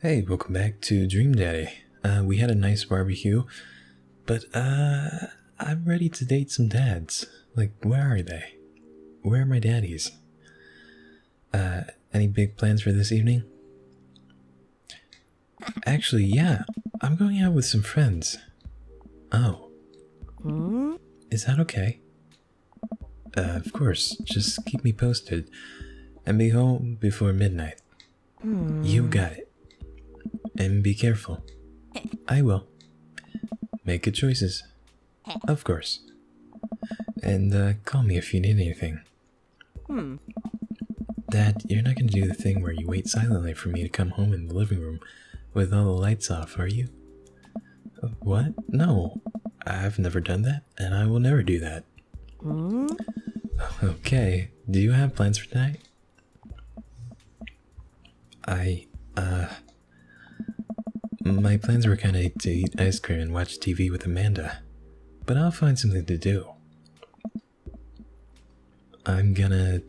Hey, welcome back to Dream Daddy. We had a nice barbecue, but I'm ready to date some dads. Like, where are they? Where are my daddies? Any big plans for this evening? Actually, yeah, I'm going out with some friends. Oh. Is that okay? Of course, just keep me posted, and be home before midnight. You got it. And be careful. I will. Make good choices. Of course. And call me if you need anything. Dad, you're not going to do the thing where you wait silently for me to come home in the living room with all the lights off, are you? What? No. I've never done that, and I will never do that. Okay. Do you have plans for tonight? My plans were kinda to eat ice cream and watch TV with Amanda, but I'll find something to do. I'm gonna,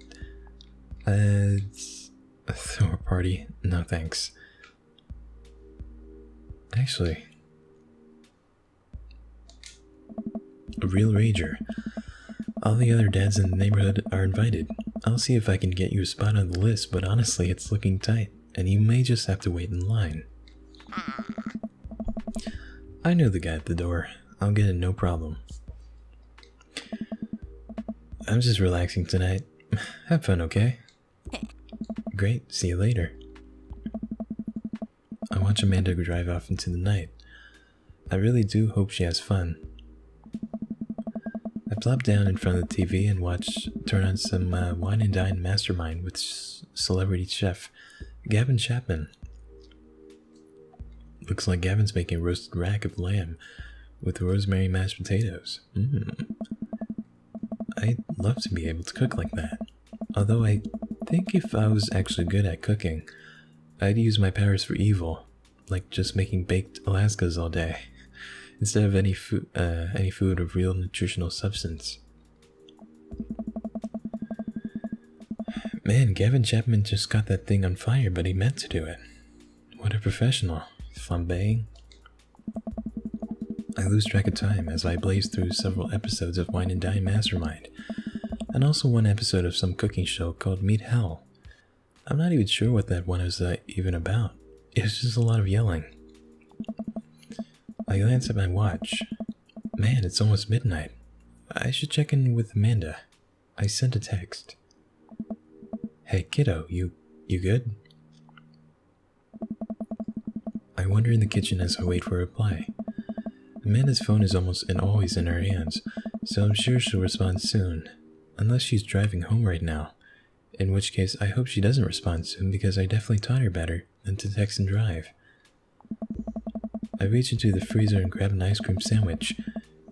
throw a party? No thanks. Actually, a real rager. All the other dads in the neighborhood are invited. I'll see if I can get you a spot on the list, but honestly, it's looking tight, and you may just have to wait in line. I know the guy at the door. I'll get in no problem. I'm just relaxing tonight. Have fun, okay? Great, see you later. I watch Amanda drive off into the night. I really do hope she has fun. I plop down in front of the TV and turn on some Wine and Dine Mastermind with celebrity chef Gavin Chapman. Looks like Gavin's making a roasted rack of lamb with rosemary mashed potatoes. I'd love to be able to cook like that. Although I think if I was actually good at cooking, I'd use my powers for evil, like just making baked Alaskas all day, instead of any food of real nutritional substance. Man, Gavin Chapman just got that thing on fire, but he meant to do it. What a professional. Flambeing. I lose track of time as I blaze through several episodes of Wine and Dine Mastermind, and also one episode of some cooking show called Meet Hell. I'm not even sure what that one is even about. It's just a lot of yelling. I glance at my watch. Man, it's almost midnight. I should check in with Amanda. I sent a text. Hey kiddo, you good? I wander in the kitchen as I wait for a reply. Amanda's phone is always in her hands, so I'm sure she'll respond soon. Unless she's driving home right now. In which case, I hope she doesn't respond soon because I definitely taught her better than to text and drive. I reach into the freezer and grab an ice cream sandwich.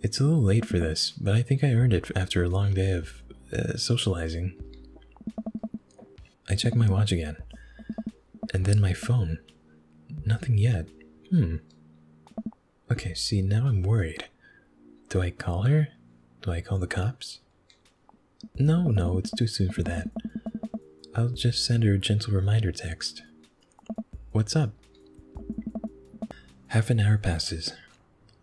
It's a little late for this, but I think I earned it after a long day of socializing. I check my watch again. And then my phone. Nothing yet. Okay, see, now I'm worried. Do I call her? Do I call the cops? No, it's too soon for that. I'll just send her a gentle reminder text. What's up? Half an hour passes.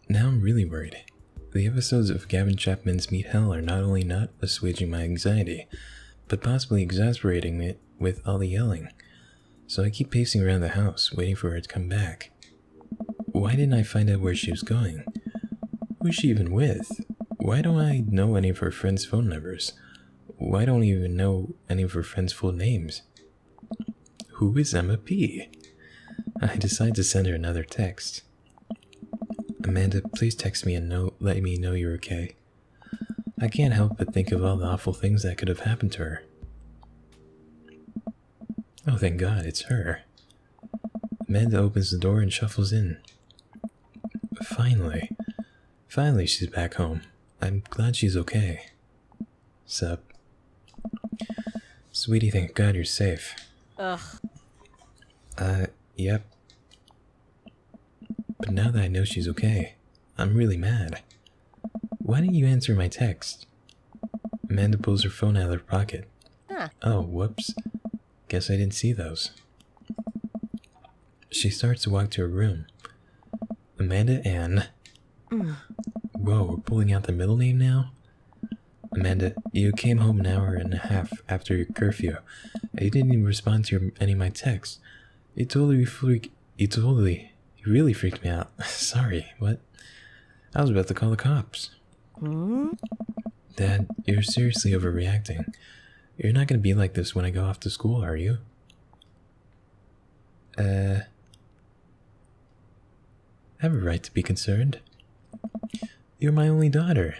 Now I'm really worried. The episodes of Gavin Chapman's Meet Hell are not only not assuaging my anxiety, but possibly exasperating it with all the yelling. So I keep pacing around the house, waiting for her to come back. Why didn't I find out where she was going? Who is she even with? Why don't I know any of her friends' phone numbers? Why don't I even know any of her friends' full names? Who is Emma P? I decide to send her another text. Amanda, please text me and let me know you're okay. I can't help but think of all the awful things that could have happened to her. Oh, thank God, it's her. Amanda opens the door and shuffles in. Finally she's back home. I'm glad she's okay. Sup? Sweetie, thank God you're safe. Ugh. Yep. But now that I know she's okay, I'm really mad. Why didn't you answer my text? Amanda pulls her phone out of her pocket. Oh, whoops. Guess I didn't see those. She starts to walk to her room. Amanda Ann. Whoa, we're pulling out the middle name now? Amanda, you came home an hour and a half after your curfew. You didn't even respond to any of my texts. You really freaked me out. Sorry, what? I was about to call the cops. Dad, you're seriously overreacting. You're not gonna be like this when I go off to school, are you? I have a right to be concerned. You're my only daughter.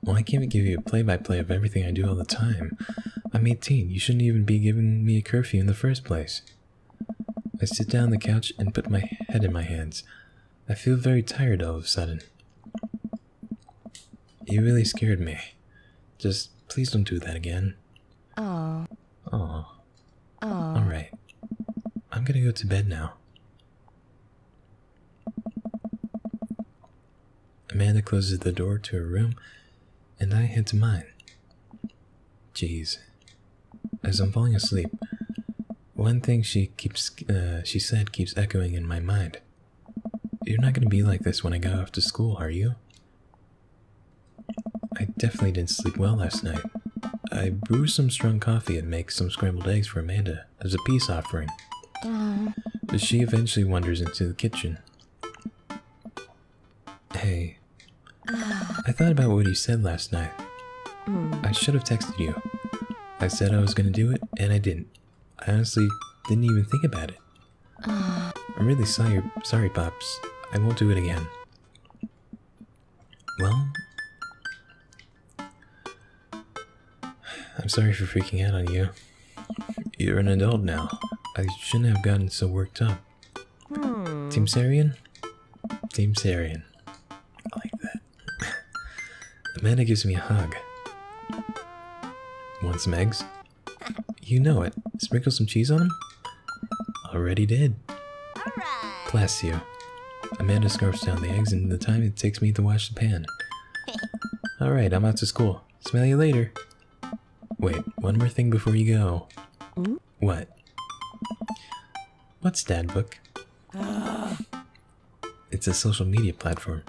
Well, I can't give you a play-by-play of everything I do all the time. I'm 18. You shouldn't even be giving me a curfew in the first place. I sit down on the couch and put my head in my hands. I feel very tired all of a sudden. You really scared me. Just please don't do that again. Oh. Alright. I'm gonna go to bed now. Amanda closes the door to her room, and I head to mine. Jeez. As I'm falling asleep, one thing she said keeps echoing in my mind. You're not gonna be like this when I go off to school, are you? I definitely didn't sleep well last night. I brew some strong coffee and make some scrambled eggs for Amanda as a peace offering. But she eventually wanders into the kitchen. Hey, I thought about what you said last night. I should have texted you. I said I was gonna do it, and I didn't. I honestly didn't even think about it. I'm really sorry, Pops. I won't do it again. Well, I'm sorry for freaking out on you. You're an adult now. I shouldn't have gotten so worked up. Team Sarian? Team Sarian. I like that. Amanda gives me a hug. Want some eggs? You know it. Sprinkle some cheese on them? Already did. Bless you. Amanda scarfs down the eggs and the time it takes me to wash the pan. Alright, I'm out to school. Smell you later. Wait, one more thing before you go. What? What's Dadbook? It's a social media platform.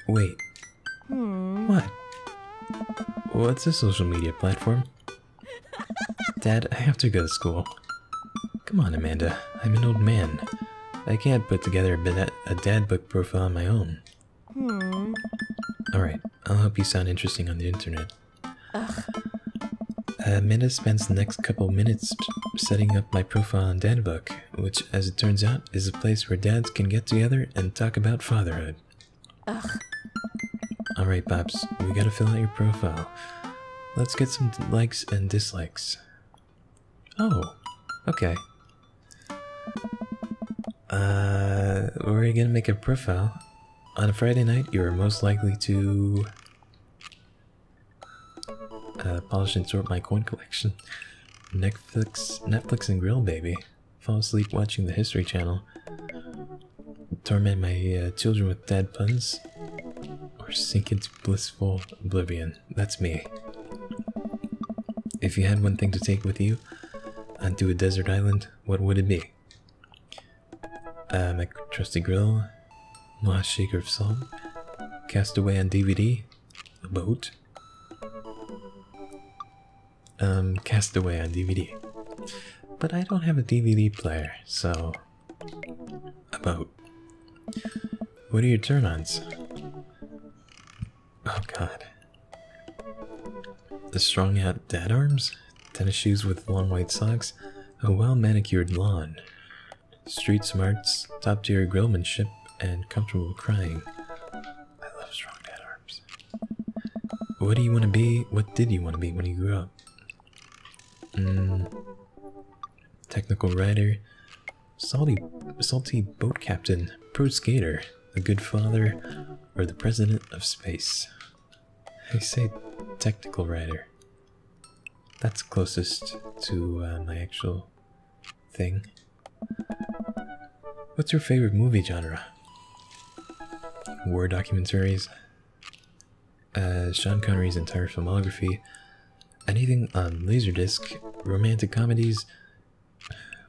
Wait. What? What's a social media platform? Dad, I have to go to school. Come on, Amanda. I'm an old man. I can't put together a Dadbook profile on my own. Alright, I'll help you sound interesting on the internet. Amanda spends the next couple minutes setting up my profile on Dadbook, which, as it turns out, is a place where dads can get together and talk about fatherhood. Alright, Pops, we gotta fill out your profile. Let's get some likes and dislikes. Oh, okay. We're gonna make a profile. On a Friday night, you are most likely to polish and sort my coin collection. Netflix and grill, baby. Fall asleep watching the History Channel. Torment my children with dad puns. Or sink into blissful oblivion. That's me. If you had one thing to take with you onto a desert island, what would it be? My trusty grill, lost shaker of salt, Castaway on DVD, a boat. Castaway on DVD. But I don't have a DVD player, so a boat. What are your turn-ons? Oh god. The strong out dad arms, tennis shoes with long white socks, a well-manicured lawn, street smarts, top-tier grillmanship, and comfortable crying. I love strong dad arms. What do you want to be? What did you want to be when you grew up? Technical writer, salty boat captain, pro skater, a good father, or the president of space. I say technical writer. That's closest to my actual thing. What's your favorite movie genre? War documentaries, Sean Connery's entire filmography, anything on Laserdisc, romantic comedies,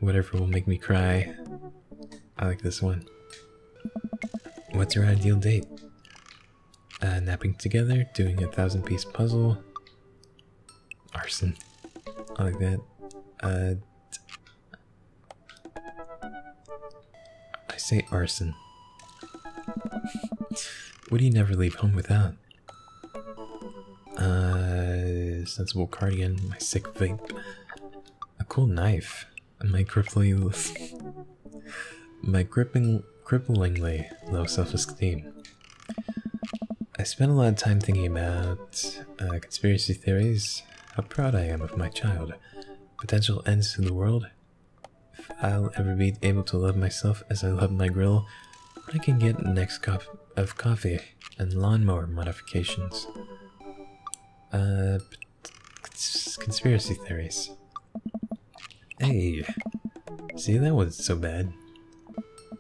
Whatever will make me cry. I like this one. What's your ideal date? Napping together, doing a 1,000-piece puzzle. Arson. I like that. I say arson. What do you never leave home without? Sensible cardigan, my sick vape, a cool knife, and my cripplingly low self-esteem. I spent a lot of time thinking about conspiracy theories, how proud I am of my child, potential ends to the world, if I'll ever be able to love myself as I love my grill, when I can get the next cup of coffee, and lawnmower modifications. Conspiracy theories. Hey, see, that wasn't so bad.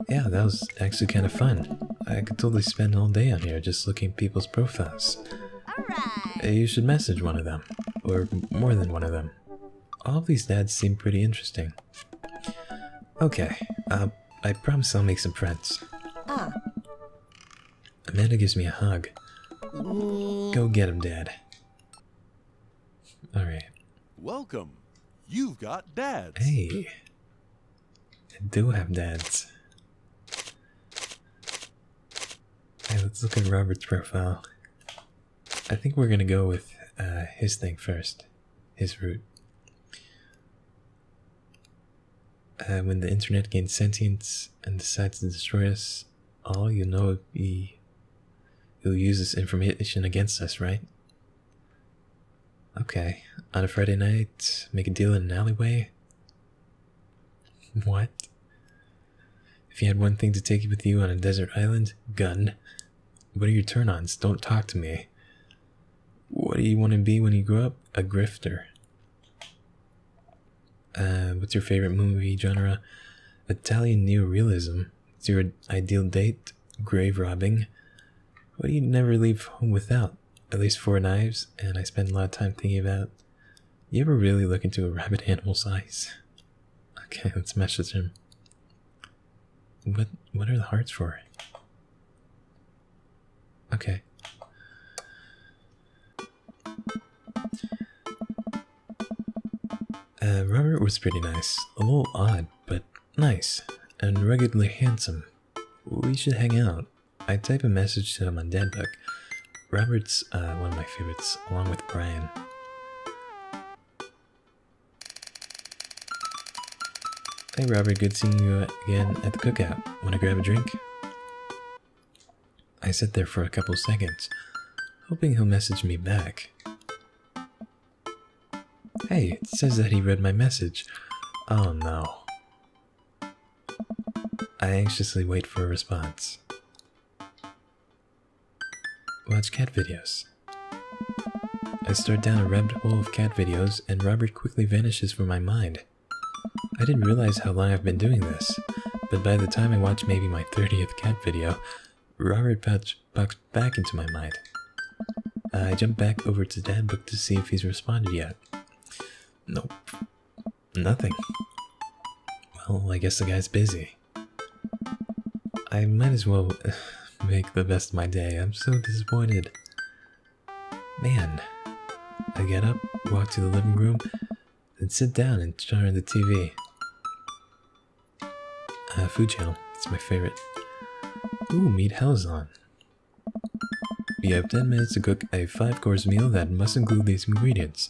Yeah, that was actually kind of fun. I could totally spend all day on here just looking at people's profiles. Alright. You should message one of them, or more than one of them. All of these dads seem pretty interesting. Okay, I promise I'll make some friends. Amanda gives me a hug. Go get him, Dad. Alright. Welcome. You've got dads. Hey. I do have dads. Hey, let's look at Robert's profile. I think we're gonna go with his thing first. His route. When the internet gains sentience and decides to destroy us all, you know he'll use this information against us, right? Okay, on a Friday night, make a deal in an alleyway? What? If you had one thing to take with you on a desert island, gun. What are your turn-ons? Don't talk to me. What do you want to be when you grow up? A grifter. What's your favorite movie genre? Italian neorealism. What's your ideal date? Grave robbing. What do you never leave home without? At least 4 knives, and I spend a lot of time thinking about. You ever really look into a rabbit animal's eyes? Okay, let's message him. What are the hearts for? Okay. Robert was pretty nice. A little odd, but nice. And ruggedly handsome. We should hang out. I type a message to him on Dadbook. Robert's one of my favorites, along with Brian. Hey Robert, good seeing you again at the cookout. Wanna grab a drink? I sit there for a couple seconds, hoping he'll message me back. Hey, it says that he read my message. Oh no. I anxiously wait for a response. Watch cat videos. I start down a rabbit hole of cat videos, and Robert quickly vanishes from my mind. I didn't realize how long I've been doing this, but by the time I watch maybe my 30th cat video, Robert pops back into my mind. I jump back over to Dadbook to see if he's responded yet. Nope. Nothing. Well, I guess the guy's busy. I might as well make the best of my day. I'm so disappointed. Man. I get up, walk to the living room, then sit down and turn on the TV. Food channel. It's my favorite. Ooh, meat hell's on. You have 10 minutes to cook a 5-course meal that must include these ingredients.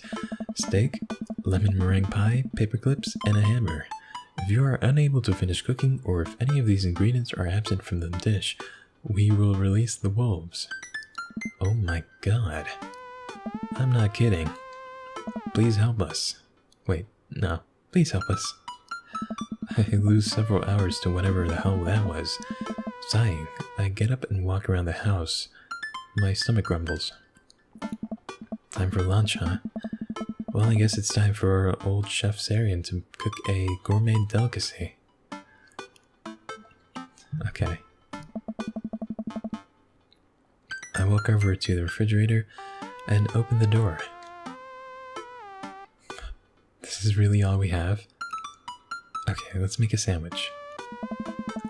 Steak, lemon meringue pie, paper clips, and a hammer. If you are unable to finish cooking, or if any of these ingredients are absent from the dish, we will release the wolves. Oh my god. I'm not kidding. Please help us. Wait, no. Please help us. I lose several hours to whatever the hell that was. Sighing, I get up and walk around the house. My stomach grumbles. Time for lunch, huh? Well, I guess it's time for old Chef Sarian to cook a gourmet delicacy. Okay. I walk over to the refrigerator and open the door. This is really all we have? Okay, let's make a sandwich.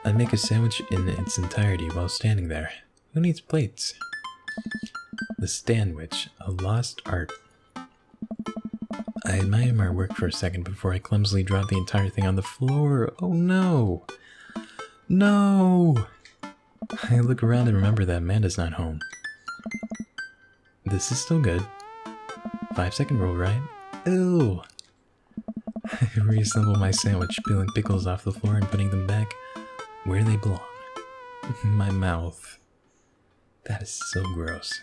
I make a sandwich in its entirety while standing there. Who needs plates? The Stanwich, a lost art. I admire my work for a second before I clumsily drop the entire thing on the floor. Oh no! No! I look around and remember that Amanda's not home. This is still good. 5-second rule, right? Ew! I reassemble my sandwich, peeling pickles off the floor and putting them back where they belong. My mouth. That is so gross.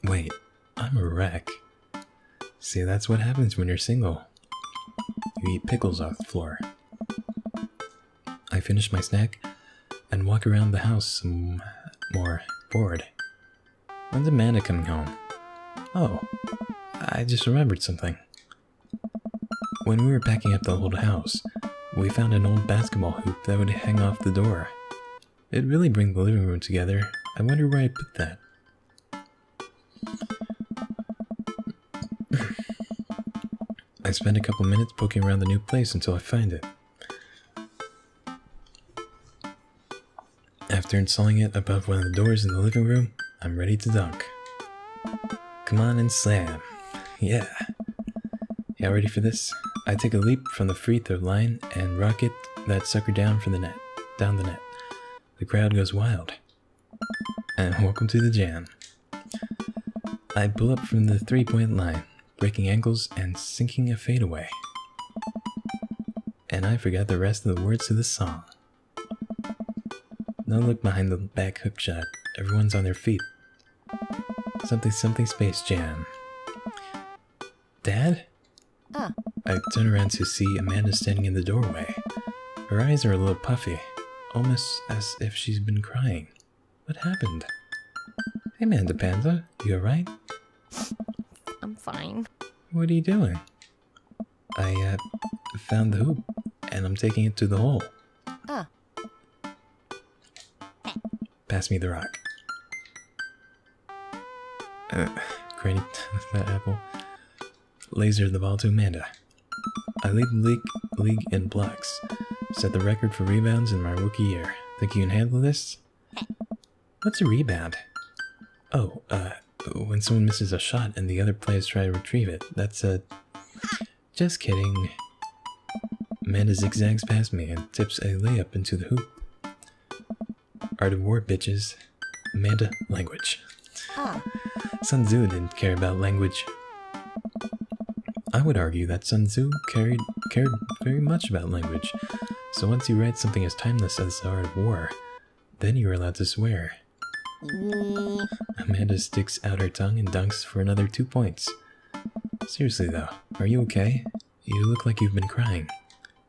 Wait, I'm a wreck. See, that's what happens when you're single. You eat pickles off the floor. I finish my snack and walk around the house some more, bored. When's Amanda coming home? Oh, I just remembered something. When we were packing up the old house, we found an old basketball hoop that would hang off the door. It'd really bring the living room together. I wonder where I put that. I spend a couple minutes poking around the new place until I find it. After installing it above one of the doors in the living room, I'm ready to dunk. Come on and slam. Yeah. Y'all ready for this? I take a leap from the free throw line and rocket that sucker down the net. The crowd goes wild. And welcome to the jam. I pull up from the three-point line, breaking ankles and sinking a fadeaway. And I forgot the rest of the words to the song. No look behind the back hook shot. Everyone's on their feet. Something something Space Jam. Dad? I turn around to see Amanda standing in the doorway. Her eyes are a little puffy, almost as if she's been crying. What happened? Hey Amanda Panda, you alright? I'm fine. What are you doing? I found the hoop, and I'm taking it to the hole. Pass me the rock. Granny, that apple. Laser the ball to Amanda. I lead the league in blocks. Set the record for rebounds in my rookie year. Think you can handle this? What's a rebound? Oh, when someone misses a shot and the other players try to retrieve it. That's a... Just kidding. Amanda zigzags past me and tips a layup into the hoop. Art of war, bitches. Amanda, language. Sun Tzu didn't care about language. I would argue that Sun Tzu cared very much about language. So once you write something as timeless as the art of war, then you are allowed to swear. Amanda sticks out her tongue and dunks for another 2 points. Seriously though, are you okay? You look like you've been crying.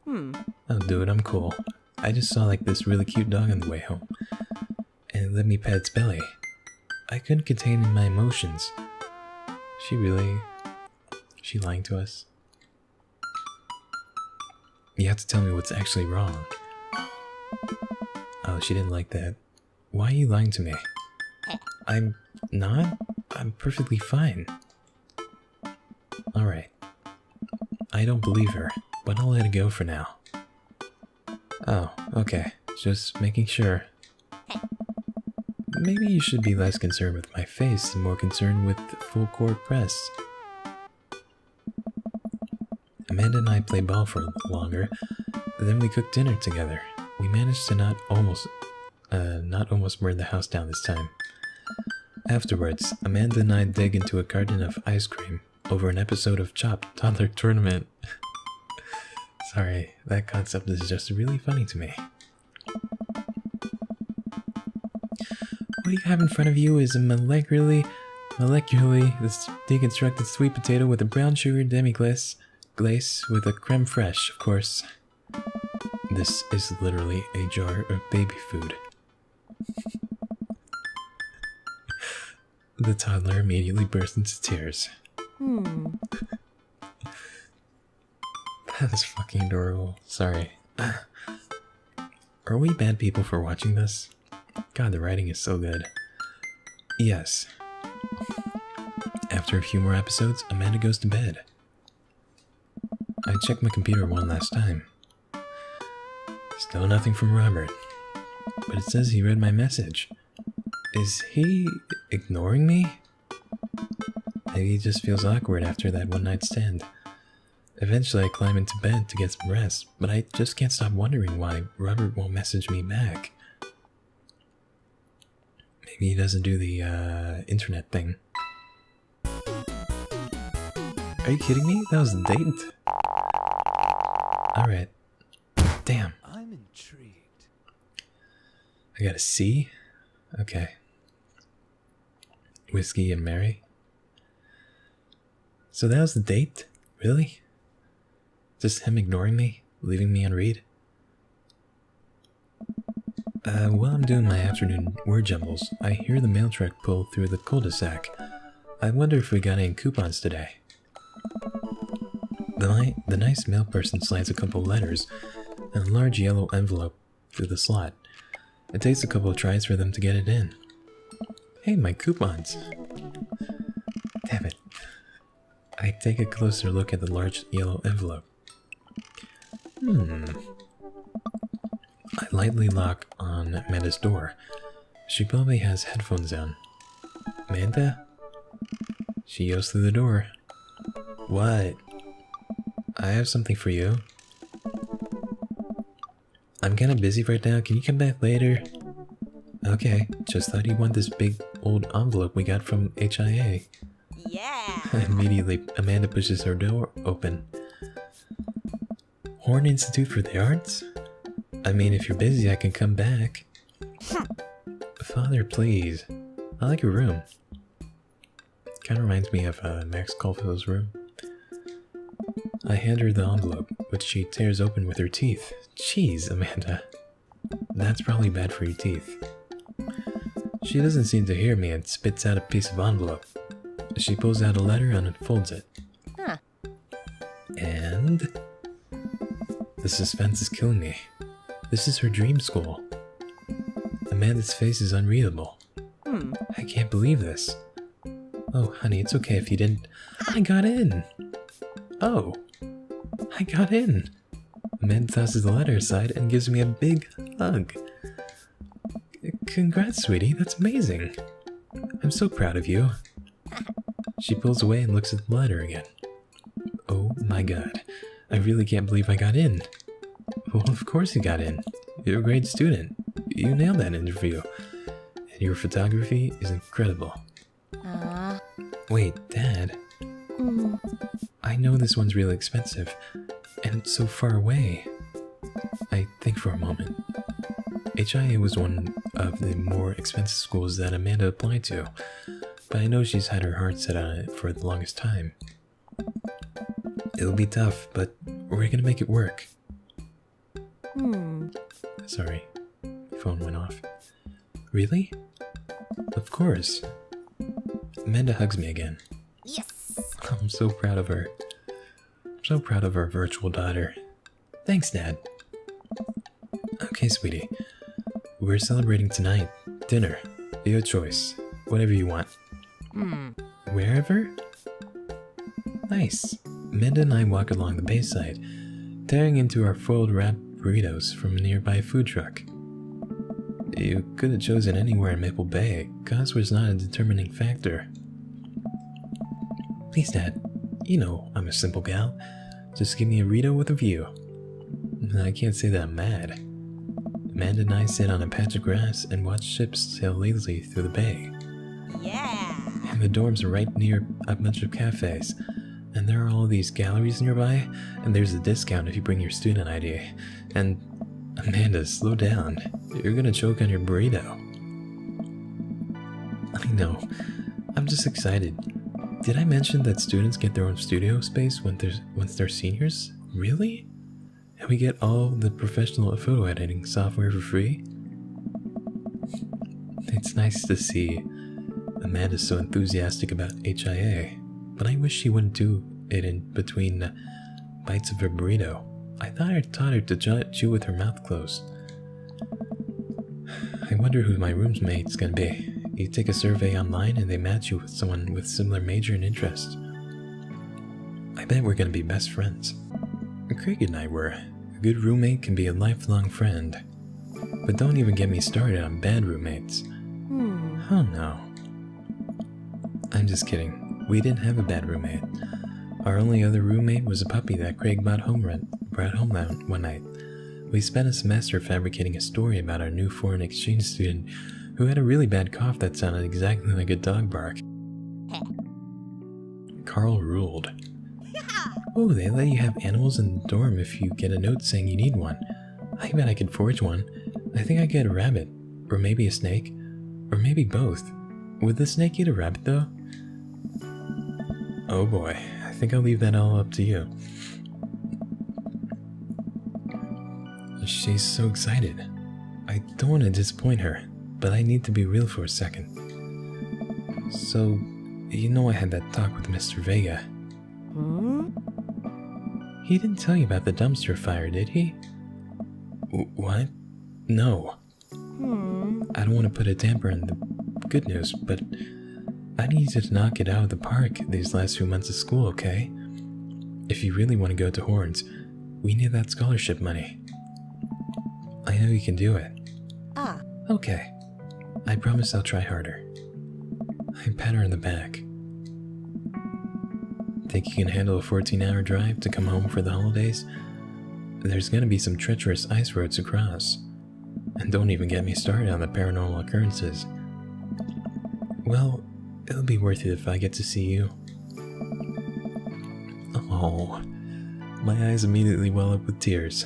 Oh dude, I'm cool. I just saw like this really cute dog on the way home. And it let me pet its belly. I couldn't contain my emotions. She lying to us? You have to tell me what's actually wrong. Oh, she didn't like that. Why are you lying to me? I'm not? I'm perfectly fine. Alright. I don't believe her, but I'll let it go for now. Oh, okay. Just making sure. Maybe you should be less concerned with my face and more concerned with full court press. Amanda and I played ball for a little longer, then we cooked dinner together. We managed to not almost burn the house down this time. Afterwards, Amanda and I dig into a carton of ice cream over an episode of Chopped Toddler Tournament. Sorry, that concept is just really funny to me. What you have in front of you is a molecularly deconstructed sweet potato with a brown sugar demi-glace with a creme fraiche, of course. This is literally a jar of baby food. The toddler immediately burst into tears. That is fucking adorable. Sorry. Are we bad people for watching this? God, the writing is so good. Yes. After a few more episodes, Amanda goes to bed. I checked my computer one last time. Still nothing from Robert. But it says he read my message. Is he ignoring me? Maybe he just feels awkward after that one night stand. Eventually I climb into bed to get some rest, but I just can't stop wondering why Robert won't message me back. Maybe he doesn't do the internet thing. Are you kidding me? That was a date? Alright. Damn. I'm intrigued. I got a C? Okay. Whiskey and Mary? So that was the date? Really? Just him ignoring me? Leaving me unread? While I'm doing my afternoon word jumbles, I hear the mail truck pull through the cul-de-sac. I wonder if we got any coupons today. The nice mail person slides a couple letters and a large yellow envelope through the slot. It takes a couple of tries for them to get it in. Hey, my coupons! Damn it. I take a closer look at the large yellow envelope. I lightly knock on Amanda's door. She probably has headphones on. Amanda? She yells through the door. What? I have something for you. I'm kinda busy right now, can you come back later? Okay, just thought you want this big old envelope we got from HIA. Yeah. Immediately, Amanda pushes her door open. Horn Institute for the Arts? I mean, if you're busy, I can come back. Father, please. I like your room. Kinda reminds me of Max Caulfield's room. I hand her the envelope, which she tears open with her teeth. Jeez, Amanda. That's probably bad for your teeth. She doesn't seem to hear me and spits out a piece of envelope. She pulls out a letter and unfolds it. Huh. And... the suspense is killing me. This is her dream school. Amanda's face is unreadable. I can't believe this. Oh, honey, it's okay if you didn't... I got in! Oh, I got in! Amanda tosses the letter aside and gives me a big hug. Congrats, sweetie, that's amazing. I'm so proud of you. She pulls away and looks at the letter again. Oh my god, I really can't believe I got in. Well, of course you got in. You're a great student. You nailed that interview. And your photography is incredible. Wait, Dad? I know this one's really expensive, and it's so far away. I think for a moment. HIA was one of the more expensive schools that Amanda applied to, but I know she's had her heart set on it for the longest time. It'll be tough, but we're gonna make it work. Sorry, phone went off. Really? Of course. Amanda hugs me again. Yes. I'm so proud of her. I'm so proud of our virtual daughter. Thanks, Dad. Okay, sweetie. We're celebrating tonight. Dinner. Your choice. Whatever you want. Wherever? Nice. Amanda and I walk along the bayside, tearing into our foiled wrapped burritos from a nearby food truck. You could have chosen anywhere in Maple Bay. Cost was not a determining factor. Please, Dad. You know I'm a simple gal. Just give me a burrito with a view. I can't say that I'm mad. Amanda and I sit on a patch of grass and watch ships sail lazily through the bay. Yeah. And the dorms are right near a bunch of cafes. And there are all these galleries nearby, and there's a discount if you bring your student ID. And Amanda, slow down. You're gonna choke on your burrito. I know. I'm just excited. Did I mention that students get their own studio space once they're seniors? Really? And we get all the professional photo editing software for free? It's nice to see Amanda so enthusiastic about HIA, but I wish she wouldn't do it in between bites of her burrito. I thought I taught her to chew with her mouth closed. I wonder who my roommate's gonna be. You take a survey online and they match you with someone with similar major and interest. I bet we're gonna be best friends. Craig and I were. A good roommate can be a lifelong friend. But don't even get me started on bad roommates. Oh no. I'm just kidding. We didn't have a bad roommate. Our only other roommate was a puppy that Craig brought home one night. We spent a semester fabricating a story about our new foreign exchange student who had a really bad cough that sounded exactly like a dog bark. Carl ruled. Oh, they let you have animals in the dorm if you get a note saying you need one. I bet I could forge one. I think I'd get a rabbit. Or maybe a snake. Or maybe both. Would the snake eat a rabbit though? Oh boy, I think I'll leave that all up to you. She's so excited. I don't want to disappoint her, but I need to be real for a second. So, you know I had that talk with Mr. Vega. He didn't tell you about the dumpster fire, did he? What? No. I don't want to put a damper in the good news, but I need you to knock it out of the park these last few months of school, okay? If you really want to go to Horns, we need that scholarship money. I know you can do it. Okay. I promise I'll try harder. I pat her on the back. Think you can handle a 14-hour drive to come home for the holidays? There's gonna be some treacherous ice roads to cross. And don't even get me started on the paranormal occurrences. Well, it'll be worth it if I get to see you. Oh, my eyes immediately well up with tears.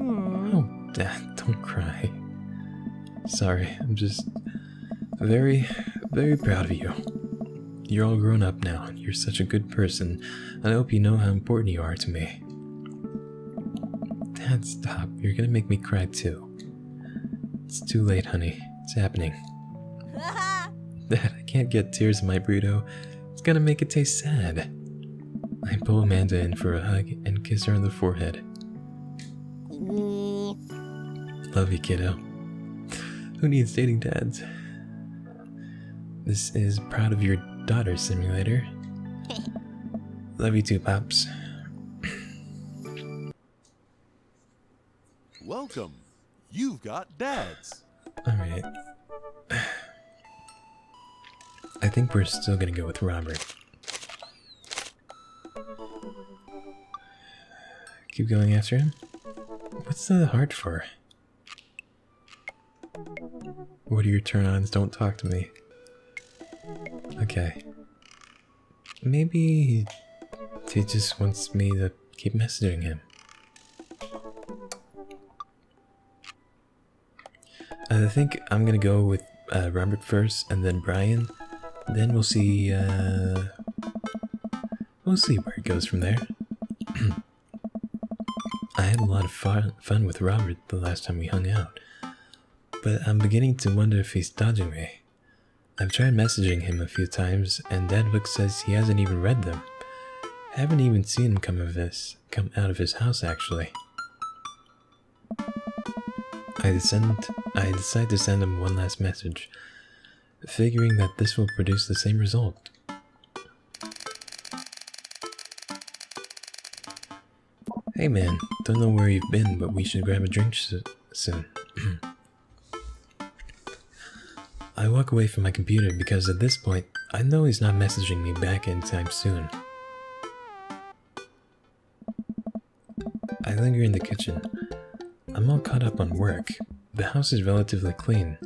Oh, don't cry. Sorry, I'm just very, very proud of you. You're all grown up now, and you're such a good person, and I hope you know how important you are to me. Dad, stop. You're gonna make me cry too. It's too late, honey. It's happening. Dad, I can't get tears in my burrito. It's gonna make it taste sad. I pull Amanda in for a hug and kiss her on the forehead. Love you, kiddo. Who needs dating dads? This is Proud of Your Daughter Simulator. Love you too, Pops. Welcome. You've got dads. Alright. I think we're still gonna go with Robert. Keep going after him? What's the heart for? What are your turn-ons? Don't talk to me. Okay. Maybe he just wants me to keep messaging him. I think I'm gonna go with Robert first, and then Brian. Then we'll see. We'll see where it goes from there. I had a lot of fun with Robert the last time we hung out, but I'm beginning to wonder if he's dodging me. I've tried messaging him a few times, and Dadbook says he hasn't even read them. I haven't even seen him come out of his house, actually. I decide to send him one last message, figuring that this will produce the same result. Hey man, don't know where you've been, but we should grab a drink soon. I walk away from my computer because at this point, I know he's not messaging me back anytime soon. I linger in the kitchen. I'm all caught up on work. The house is relatively clean.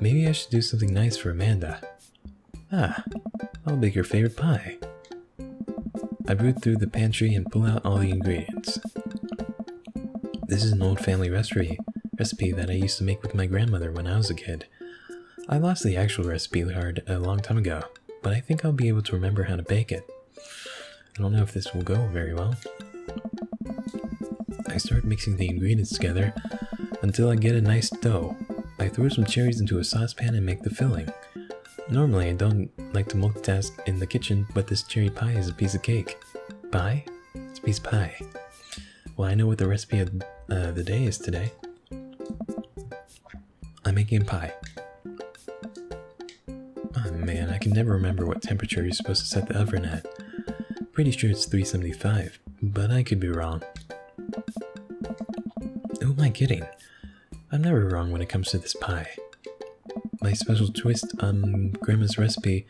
Maybe I should do something nice for Amanda. I'll bake her favorite pie. I root through the pantry and pull out all the ingredients. This is an old family recipe that I used to make with my grandmother when I was a kid. I lost the actual recipe a long time ago, but I think I'll be able to remember how to bake it. I don't know if this will go very well. I start mixing the ingredients together until I get a nice dough. I throw some cherries into a saucepan and make the filling. Normally I don't like to multitask in the kitchen, but this cherry pie is a piece of cake. Pie? It's a piece of pie. Well, I know what the recipe of the day is today. I'm making a pie. Oh man, I can never remember what temperature you're supposed to set the oven at. Pretty sure it's 375, but I could be wrong. Who am I kidding? I'm never wrong when it comes to this pie. My special twist on Grandma's recipe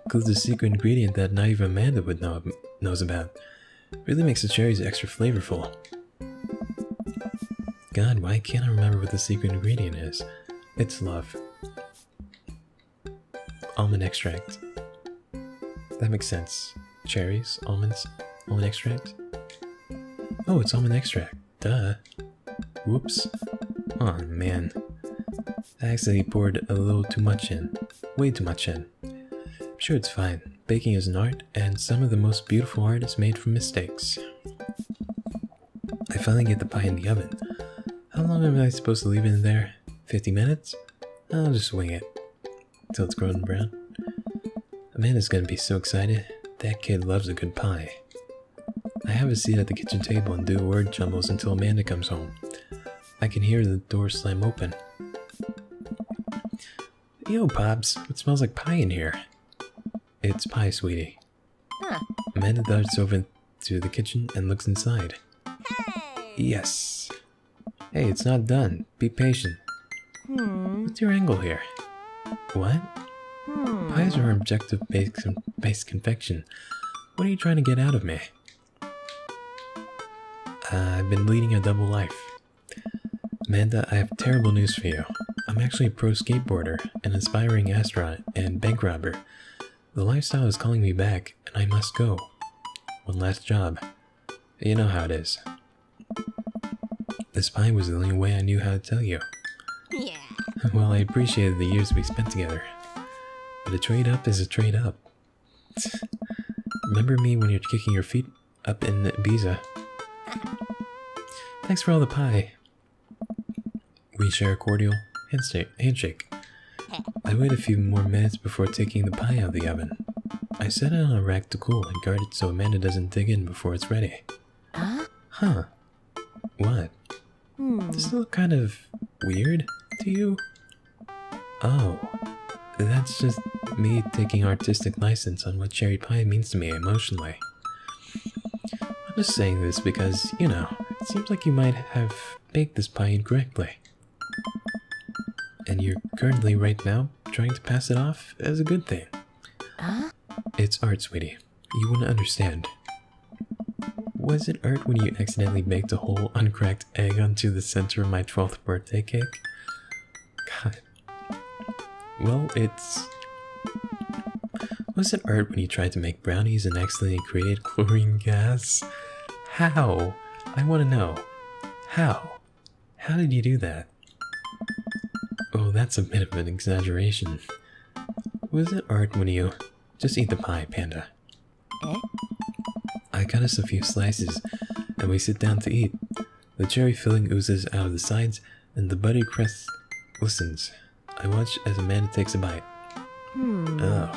includes a secret ingredient that not even Amanda would knows about. Really makes the cherries extra flavorful. God, why can't I remember what the secret ingredient is? It's love. Almond extract. That makes sense. Cherries, almonds, almond extract. Oh, it's almond extract. Duh. Whoops. Oh man. I actually poured a little too much in. Way too much in. I'm sure it's fine. Baking is an art, and some of the most beautiful art is made from mistakes. I finally get the pie in the oven. How long am I supposed to leave it in there? 50 minutes? I'll just wing it. Till it's golden brown. Amanda's gonna be so excited. That kid loves a good pie. I have a seat at the kitchen table and do word jumbles until Amanda comes home. I can hear the door slam open. Yo, Pops, it smells like pie in here. It's pie, sweetie. Huh. Amanda darts over to the kitchen and looks inside. Hey! Yes. Hey, it's not done. Be patient. What's your angle here? What? Pies are objective-based confection. What are you trying to get out of me? I've been leading a double life. Amanda, I have terrible news for you. I'm actually a pro skateboarder, an aspiring astronaut, and bank robber. The lifestyle is calling me back, and I must go. One last job. You know how it is. This pie was the only way I knew how to tell you. Yeah. Well, I appreciated the years we spent together. But a trade-up is a trade-up. Remember me when you're kicking your feet up in Ibiza. Thanks for all the pie. We share a cordial handshake. I wait a few more minutes before taking the pie out of the oven. I set it on a rack to cool and guard it so Amanda doesn't dig in before it's ready. Huh? What? Does it look kind of weird to you? Oh, that's just me taking artistic license on what cherry pie means to me emotionally. I'm just saying this because, you know, it seems like you might have baked this pie incorrectly. And you're currently, right now, trying to pass it off as a good thing. It's art, sweetie. You wouldn't understand. Was it art when you accidentally baked a whole uncracked egg onto the center of my 12th birthday cake? God. Well, Was it art when you tried to make brownies and accidentally created chlorine gas? How? I want to know. How? How did you do that? Oh, that's a bit of an exaggeration. Was it art when you... Just eat the pie, Panda. I cut us a few slices, and we sit down to eat. The cherry filling oozes out of the sides, and the buttery crust glistens. I watch as Amanda takes a bite. Ugh.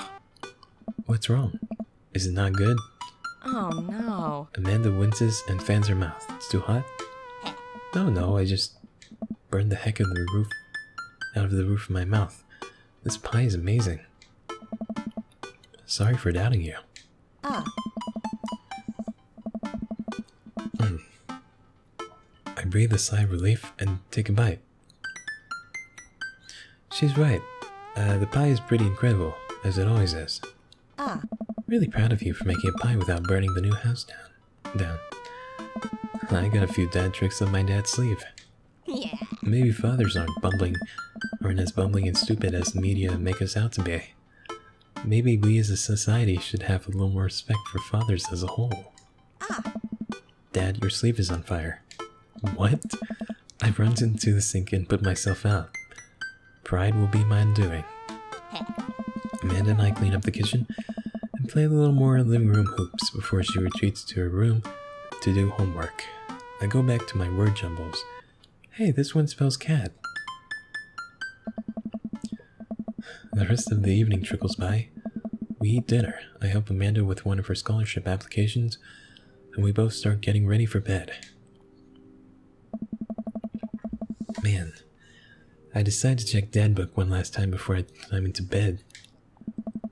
What's wrong? Is it not good? Oh no. Amanda winces and fans her mouth. It's too hot? No, I just burned the heck out of the roof of my mouth. This pie is amazing. Sorry for doubting you. I breathe a sigh of relief and take a bite. She's right. The pie is pretty incredible, as it always is. Really proud of you for making a pie without burning the new house down. I got a few dad tricks up my dad's sleeve. Yeah. Maybe fathers aren't as bumbling and stupid as the media make us out to be. Maybe we as a society should have a little more respect for fathers as a whole. Dad, your sleeve is on fire. What? I run into the sink and put myself out. Pride will be my undoing. Amanda and I clean up the kitchen and play a little more living room hoops before she retreats to her room to do homework. I go back to my word jumbles. Hey, this one spells cat. The rest of the evening trickles by. We eat dinner. I help Amanda with one of her scholarship applications, and we both start getting ready for bed. Man, I decide to check Dad Book one last time before I climb into bed.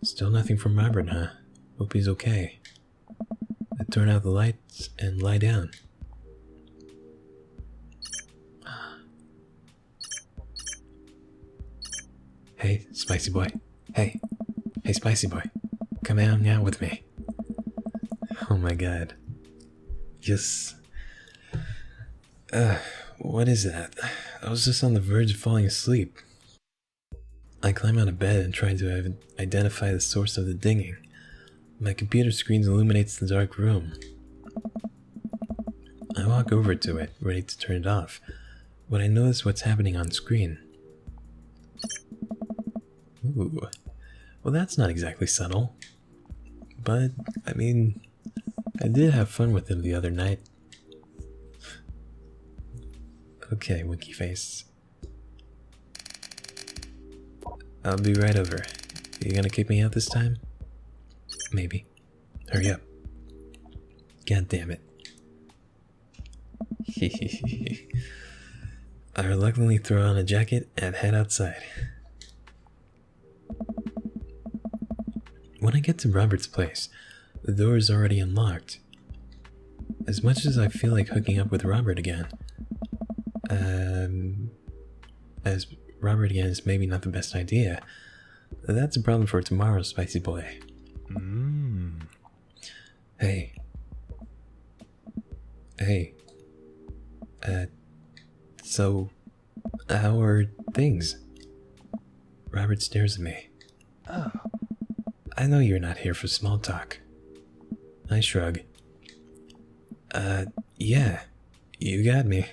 Still nothing from Robert, huh? Hope he's okay. I turn out the lights and lie down. Hey, spicy boy. Hey. Hey, spicy boy. Come hang out with me. Oh my god. Just... what is that? I was just on the verge of falling asleep. I climb out of bed and try to identify the source of the dinging. My computer screen illuminates the dark room. I walk over to it, ready to turn it off, when I notice what's happening on screen. Ooh. Well, that's not exactly subtle. But, I mean, I did have fun with him the other night. Okay, winky face. I'll be right over. You gonna kick me out this time? Maybe. Hurry up. God damn it. I reluctantly throw on a jacket and head outside. When I get to Robert's place, the door is already unlocked. As much as I feel like hooking up with Robert again, as Robert again is maybe not the best idea, that's a problem for tomorrow, spicy boy. Hey. Hey. So, how are things? Robert stares at me. Oh. I know you're not here for small talk. I shrug. Yeah. You got me.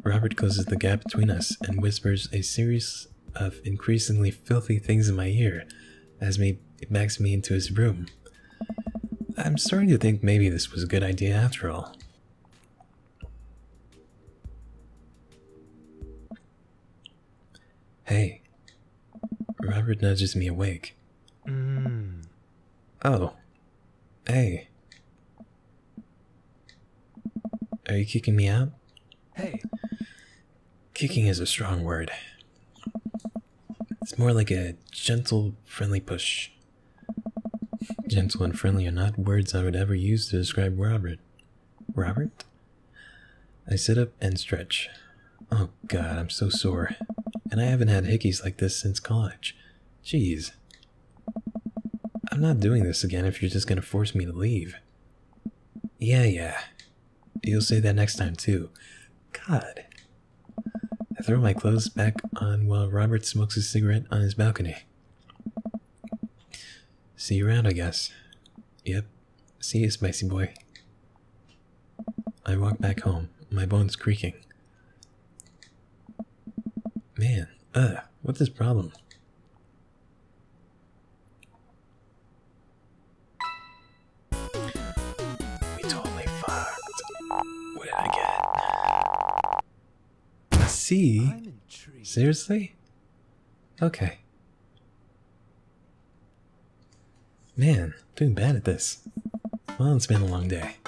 Robert closes the gap between us and whispers a series of increasingly filthy things in my ear as he backs me into his room. I'm starting to think maybe this was a good idea after all. Hey. Robert nudges me awake. Oh. Hey. Are you kicking me out? Hey. Kicking is a strong word. It's more like a gentle, friendly push. Gentle and friendly are not words I would ever use to describe Robert. Robert? I sit up and stretch. Oh god, I'm so sore. And I haven't had hickeys like this since college. Jeez. I'm not doing this again if you're just gonna force me to leave. Yeah. You'll say that next time too. God. I throw my clothes back on while Robert smokes a cigarette on his balcony. See you around, I guess. Yep. See you, spicy boy. I walk back home, my bones creaking. Man, what's his problem? We totally fucked. What did I get? A C? I'm intrigued. Seriously? Okay. Man, doing bad at this. Well, it's been a long day.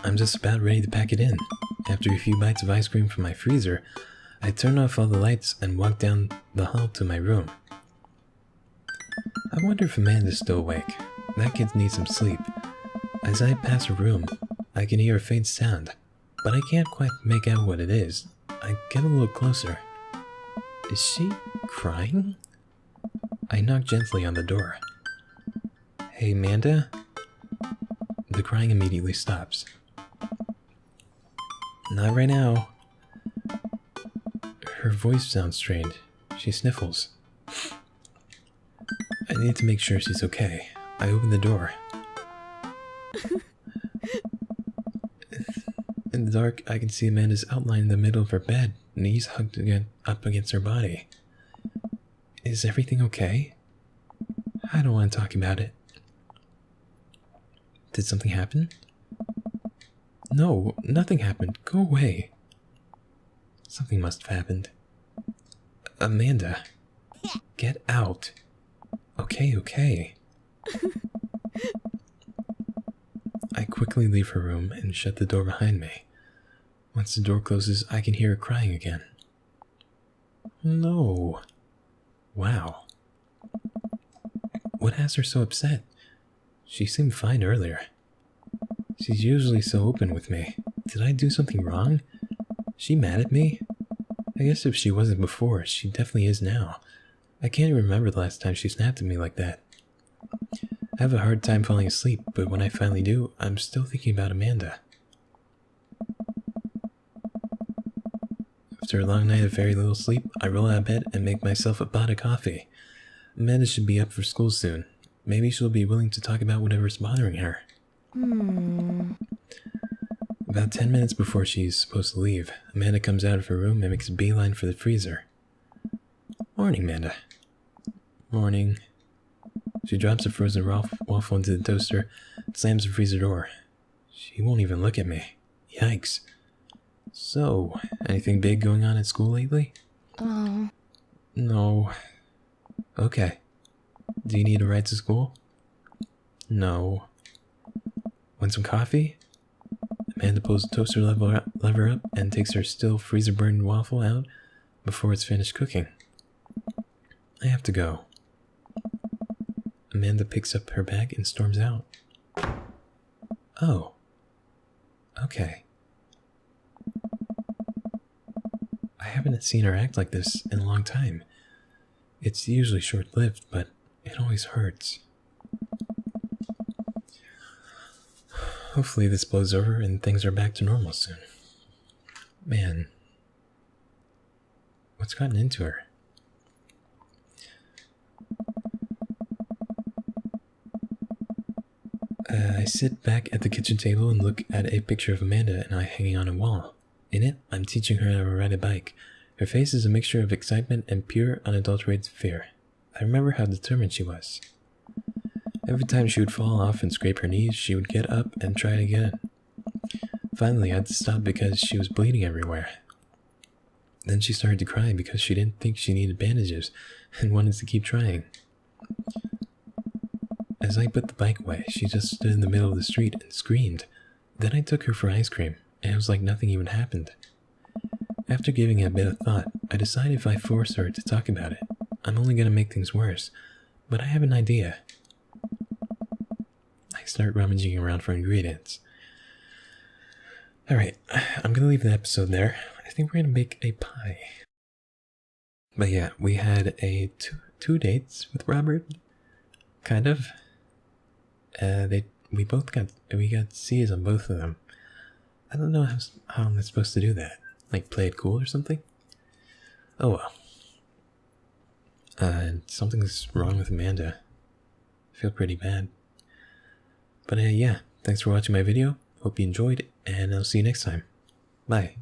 I'm just about ready to pack it in. After a few bites of ice cream from my freezer, I turn off all the lights and walk down the hall to my room. I wonder if Amanda's still awake. That kid needs some sleep. As I pass her room, I can hear a faint sound, but I can't quite make out what it is. I get a little closer. Is she crying? I knock gently on the door. Hey, Amanda? The crying immediately stops. Not right now. Her voice sounds strained. She sniffles. I need to make sure she's okay. I open the door. In the dark, I can see Amanda's outline in the middle of her bed, knees hugged up against her body. Is everything okay? I don't want to talk about it. Did something happen? No, nothing happened. Go away. Something must have happened. Amanda. Get out. Okay. I quickly leave her room and shut the door behind me. Once the door closes, I can hear her crying again. No. Wow. What has her so upset? She seemed fine earlier. She's usually so open with me. Did I do something wrong? She mad at me? I guess if she wasn't before, she definitely is now. I can't even remember the last time she snapped at me like that. I have a hard time falling asleep, but when I finally do, I'm still thinking about Amanda. After a long night of very little sleep, I roll out of bed and make myself a pot of coffee. Amanda should be up for school soon. Maybe she'll be willing to talk about whatever's bothering her. About 10 minutes before she's supposed to leave, Amanda comes out of her room and makes a beeline for the freezer. Morning, Amanda. Morning. She drops a frozen waffle into the toaster and slams the freezer door. She won't even look at me. Yikes. So, anything big going on at school lately? Oh. No. Okay. Do you need a ride to school? No. Want some coffee? Amanda pulls the toaster lever up and takes her still freezer-burned waffle out before it's finished cooking. I have to go. Amanda picks up her bag and storms out. Oh. Okay. I haven't seen her act like this in a long time. It's usually short-lived, but it always hurts. Hopefully this blows over and things are back to normal soon. Man. What's gotten into her? I sit back at the kitchen table and look at a picture of Amanda and I hanging on a wall. In it, I'm teaching her how to ride a bike. Her face is a mixture of excitement and pure, unadulterated fear. I remember how determined she was. Every time she would fall off and scrape her knees, she would get up and try it again. Finally, I had to stop because she was bleeding everywhere. Then she started to cry because she didn't think she needed bandages and wanted to keep trying. As I put the bike away, she just stood in the middle of the street and screamed. Then I took her for ice cream, and it was like nothing even happened. After giving it a bit of thought, I decided if I force her to talk about it, I'm only going to make things worse. But I have an idea. I start rummaging around for ingredients. Alright, I'm going to leave the episode there. I think we're going to make a pie. But yeah, we had a two dates with Robert. Kind of. We got C's on both of them. I don't know how I'm supposed to do that. Like play it cool or something? Oh well. Something's wrong with Amanda. I feel pretty bad. But yeah, thanks for watching my video. Hope you enjoyed, and I'll see you next time. Bye.